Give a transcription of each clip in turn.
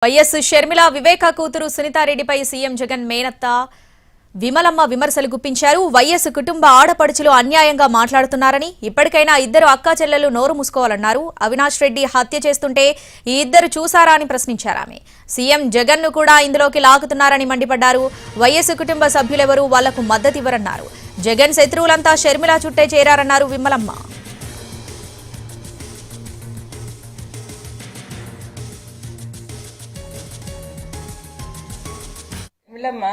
YS Sharmila వివేక కూతురు సునీతారెడ్డిపై CM Jagan మేనత్త విమలమ్మ విమర్శలు గుప్పించారు. వైఎస్ కుటుంబ ఆడపడుచులు అన్యాయంగా మాట్లాడుతున్నారని, ఇప్పటికైనా ఇద్దరు అక్కా చెల్లెలు నోరు మూసుకోవాలన్నారు. అవినాష్ రెడ్డి హత్య చేస్తుంటే ఈ ఇద్దరు చూసారా అని ప్రశ్నించారు ఆమె. సీఎం జగన్ ను కూడా ఇందులోకి లాగుతున్నారని మండిపడ్డారు. వైఎస్ కుటుంబ సభ్యులెవరూ వాళ్లకు మద్దతివ్వరన్నారు. జగన్ శత్రువులంతా షర్మిల చుట్టే చేరారన్నారు విమలమ్మ. విమలమ్మ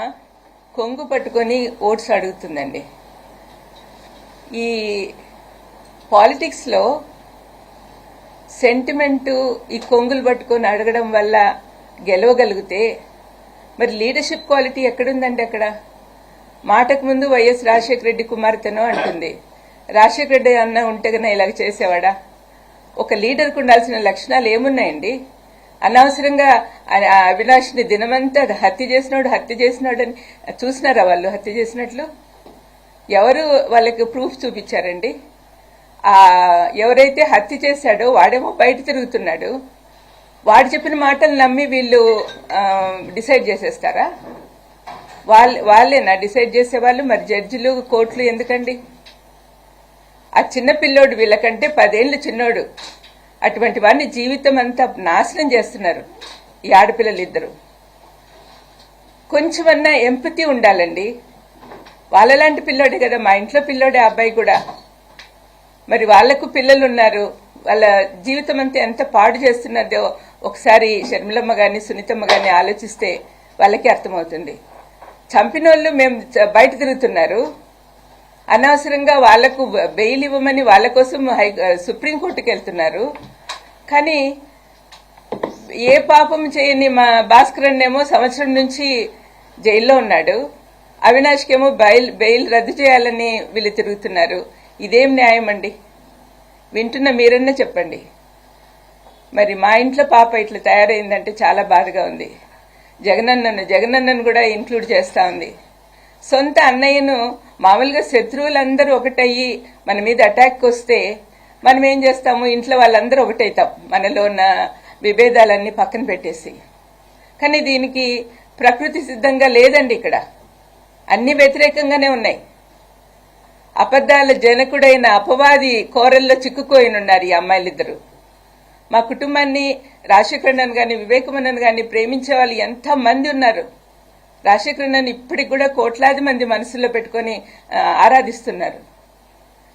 కొంగు పట్టుకొని ఓట్స్ అడుగుతుందండి. ఈ పాలిటిక్స్లో సెంటిమెంటు ఈ కొంగులు పట్టుకొని అడగడం వల్ల గెలవగలిగితే మరి లీడర్షిప్ క్వాలిటీ ఎక్కడుందండి? అక్కడ మాటకు ముందు వైఎస్ రాజశేఖర రెడ్డి కుమార్తెనో అంటుంది. రాజశేఖర రెడ్డి అన్న ఉంటే కన్నా ఇలాగ చేసేవాడా? ఒక లీడర్కు ఉండాల్సిన లక్షణాలు ఏమున్నాయండి? అనవసరంగా అవినాష్ ని దినమంతా హత్య చేసినాడు అని చూసినారా? వాళ్ళు హత్య చేసినట్లు ఎవరు వాళ్ళకి ప్రూఫ్ చూపించారండి? ఎవరైతే హత్య చేశాడో వాడేమో బయట తిరుగుతున్నాడు. వాడు చెప్పిన మాటలు నమ్మి వీళ్ళు డిసైడ్ చేసేస్తారా? వాళ్ళేనా డిసైడ్ చేసేవాళ్ళు? మరి జడ్జిలు కోర్టులు ఎందుకండి? ఆ చిన్న పిల్లోడు వీళ్ళకంటే 10 ఏళ్ళు చిన్నోడు. అటువంటి వాడిని జీవితం అంతా నాశనం చేస్తున్నారు ఈ ఆడపిల్లలిద్దరు. కొంచెమన్నా ఎంపతి ఉండాలండి. వాళ్ళలాంటి పిల్లోడే కదా, మా ఇంట్లో పిల్లోడే అబ్బాయి కూడా. మరి వాళ్లకు పిల్లలు ఉన్నారు. వాళ్ళ జీవితం అంతా ఎంత పాడు చేస్తున్నదో ఒకసారి షర్మిలమ్మ గాని సునీతమ్మ గాని ఆలోచిస్తే వాళ్ళకి అర్థమవుతుంది. చంపినోళ్ళు మేము బయట తిరుగుతున్నారు. అనవసరంగా వాళ్లకు బెయిల్ ఇవ్వమని వాళ్ళ కోసం సుప్రీంకోర్టుకు వెళ్తున్నారు. కానీ ఏ పాపం చేయని మా భాస్కర్ ఏమో సంవత్సరం నుంచి జైల్లో ఉన్నాడు. అవినాష్కేమో బెయిల్ రద్దు చేయాలని వీళ్ళు తిరుగుతున్నారు. ఇదేం న్యాయం అండి? వింటున్న మీరన్నా చెప్పండి. మరి మా ఇంట్లో పాప ఇట్లా తయారైందంటే చాలా బాధగా ఉంది. జగనన్నను కూడా ఇంక్లూడ్ చేస్తా ఉంది. సొంత అన్నయ్యను మామూలుగా శత్రువులందరూ ఒకటయ్యి మన మీద అటాక్ వస్తే మనం ఏం చేస్తాము? ఇంట్లో వాళ్ళందరూ ఒకటైతాం, మనలో ఉన్న విభేదాలన్నీ పక్కన పెట్టేసి. కానీ దీనికి ప్రకృతి సిద్ధంగా లేదండి. ఇక్కడ అన్ని వ్యతిరేకంగానే ఉన్నాయి. అబద్దాల జనకుడైన అపవాది కోరల్లో చిక్కుకోయినున్నారు ఈ అమ్మాయిలిద్దరు. మా కుటుంబాన్ని రాజశేఖరన్ గాని వివేకమన్నన్ గాని ప్రేమించే వాళ్ళు ఎంత మంది ఉన్నారు. రాజశేఖరన్ ఇప్పటికి కూడా కోట్లాది మంది మనసులో పెట్టుకుని ఆరాధిస్తున్నారు.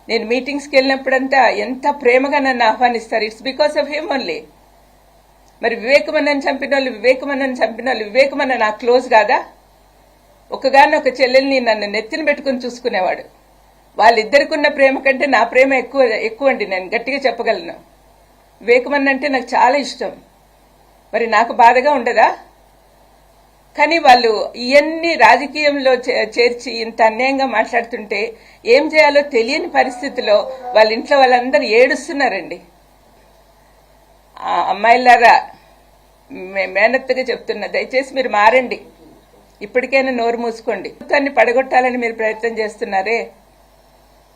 నేను మీటింగ్స్కి వెళ్ళినప్పుడంతా ఎంత ప్రేమగా నన్ను ఆహ్వానిస్తారు. It's because of him only. మరి వివేకమన్నన్ చంపిన వాళ్ళు వివేకమన్న నాకు క్లోజ్ కాదా? ఒక చెల్లెల్ని నన్ను నెత్తిన పెట్టుకుని చూసుకునేవాడు. వాళ్ళిద్దరికి ఉన్న ప్రేమ కంటే నా ప్రేమ ఎక్కువ అండి. నేను గట్టిగా చెప్పగలను. వివేకమన్న అంటే నాకు చాలా ఇష్టం. మరి నాకు బాధగా ఉండదా? కానీ వాళ్ళు ఇవన్నీ రాజకీయంలో చేర్చి ఇంత అన్యాయంగా మాట్లాడుతుంటే ఏం చేయాలో తెలియని పరిస్థితిలో వాళ్ళ ఇంట్లో వాళ్ళందరూ ఏడుస్తున్నారండి. అమ్మాయిలారా, మేనత్తగా చెప్తున్నా, దయచేసి మీరు మారండి. ఇప్పటికైనా నోరు మూసుకోండి. ప్రభుత్వాన్ని పడగొట్టాలని మీరు ప్రయత్నం చేస్తున్నారే,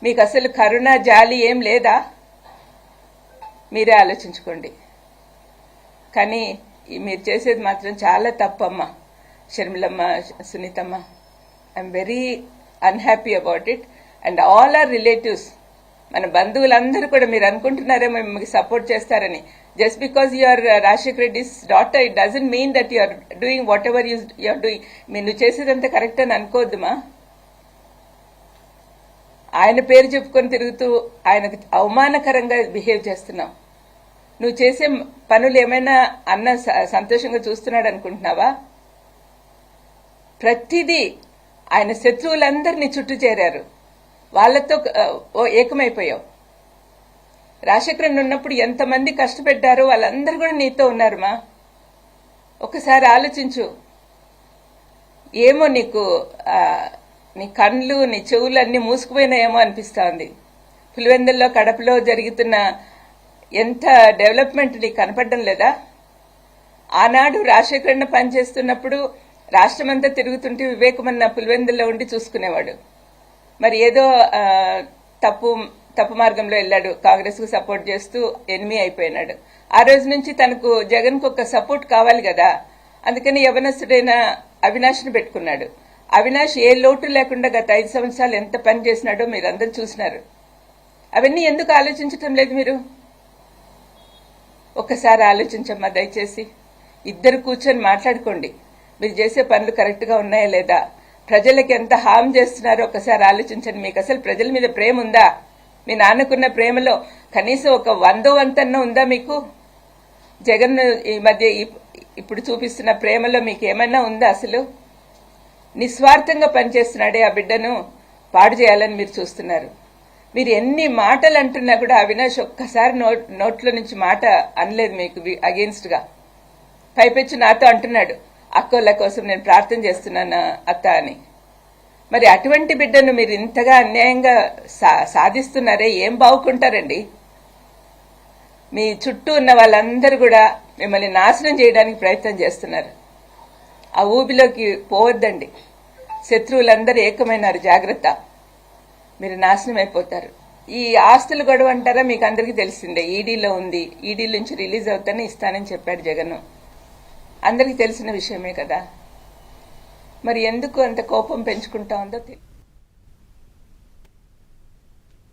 మీకు అసలు కరుణ జాలి ఏం లేదా? మీరే ఆలోచించుకోండి. కానీ మీరు చేసేది మాత్రం చాలా తప్పమ్మా. షర్మిలమ్మ, సునీతమ్మ, I'm very unhappy about it. And all our relatives, మన బంధువులందరూ కూడా మీరు అనుకుంటున్నారేమో మీకు సపోర్ట్ చేస్తారని. Just because you're Rajasekhara Reddy's daughter, it doesn't mean that you're doing whatever you're doing. నువ్వు చేసేదంతా కరెక్ట్ అని అనుకోవద్దుమా. ఆయన పేరు చెప్పుకొని తిరుగుతూ ఆయనకు అవమానకరంగా బిహేవ్ చేస్తున్నావు. నువ్వు చేసే పనులు ఏమైనా అన్న సంతోషంగా చూస్తున్నాడు అనుకుంటున్నావా? ప్రతిదీ ఆయన శత్రువులందరినీ చుట్టూ చేరారు. వాళ్లతో ఏకమైపోయావు. రాజశేఖరన్ ఉన్నప్పుడు ఎంతమంది కష్టపెట్టారో వాళ్ళందరూ కూడా నీతో ఉన్నారు మా. ఒకసారి ఆలోచించు. ఏమో నీకు నీ కళ్ళు నీ చెవులు అన్ని మూసుకుపోయినాయేమో అనిపిస్తా ఉంది. పులివెందుల్లో కడపలో జరుగుతున్న ఎంత డెవలప్మెంట్ నీకు కనపడడం లేదా? ఆనాడు రాజశేఖరన్ పనిచేస్తున్నప్పుడు రాష్ట్రమంతా తిరుగుతుంటే వివేకమన్న పులివెందుల్లో ఉండి చూసుకునేవాడు. మరి ఏదో తప్పు మార్గంలో వెళ్ళాడు, కాంగ్రెస్ కు సపోర్ట్ చేస్తూ ఎనిమి అయిపోయినాడు. ఆ రోజు నుంచి తనకు జగన్కు ఒక సపోర్ట్ కావాలి కదా, అందుకని యవనస్తుడైన అవినాష్ని పెట్టుకున్నాడు. అవినాష్ ఏ లోటు లేకుండా గత 5 సంవత్సరాలు ఎంత పని చేసినాడో మీరందరూ చూసినారు. అవన్నీ ఎందుకు ఆలోచించటం లేదు మీరు? ఒక్కసారి ఆలోచించమ్మా దయచేసి. ఇద్దరు కూర్చొని మాట్లాడుకోండి, మీరు చేసే పనులు కరెక్ట్గా ఉన్నాయా లేదా, ప్రజలకి ఎంత హామ్ చేస్తున్నారో ఒకసారి ఆలోచించండి. మీకు అసలు ప్రజల మీద ప్రేమ ఉందా? మీ నాన్నకున్న ప్రేమలో కనీసం ఒక 100వ వంతన్నా ఉందా మీకు? జగన్ ఈ మధ్య ఇప్పుడు చూపిస్తున్న ప్రేమలో మీకు ఏమైనా ఉందా? అసలు నిస్వార్థంగా పనిచేస్తున్నాడే ఆ బిడ్డను పాడు చేయాలని మీరు చూస్తున్నారు. మీరు ఎన్ని మాటలు అంటున్నా కూడా అవినాష్ ఒక్కసారి నోట్లో నుంచి మాట అనలేదు మీకు అగేన్స్ట్ గా. పైపెచ్చు నాతో అంటున్నాడు, అక్కోళ్ళ కోసం నేను ప్రార్థన చేస్తున్నాను అత్త అని. మరి అటువంటి బిడ్డను మీరు ఇంతగా అన్యాయంగా సాధిస్తున్నారే, ఏం బాగుకుంటారండి? మీ చుట్టూ ఉన్న వాళ్ళందరూ కూడా మిమ్మల్ని నాశనం చేయడానికి ప్రయత్నం చేస్తున్నారు. ఆ ఊబిలోకి పోవద్దండి. శత్రువులందరూ ఏకమైనారు, జాగ్రత్త, మీరు నాశనం అయిపోతారు. ఈ ఆస్తులు గొడవ అంటారా, మీకు అందరికీ తెలిసిందే. ఈడీలో ఉంది, ఈడీ నుంచి రిలీజ్ అవుతానే ఇస్తానని చెప్పాడు జగన్. అందరికీ తెలిసిన విషయమే కదా. మరి ఎందుకు అంత కోపం పెంచుకుంటా ఉందో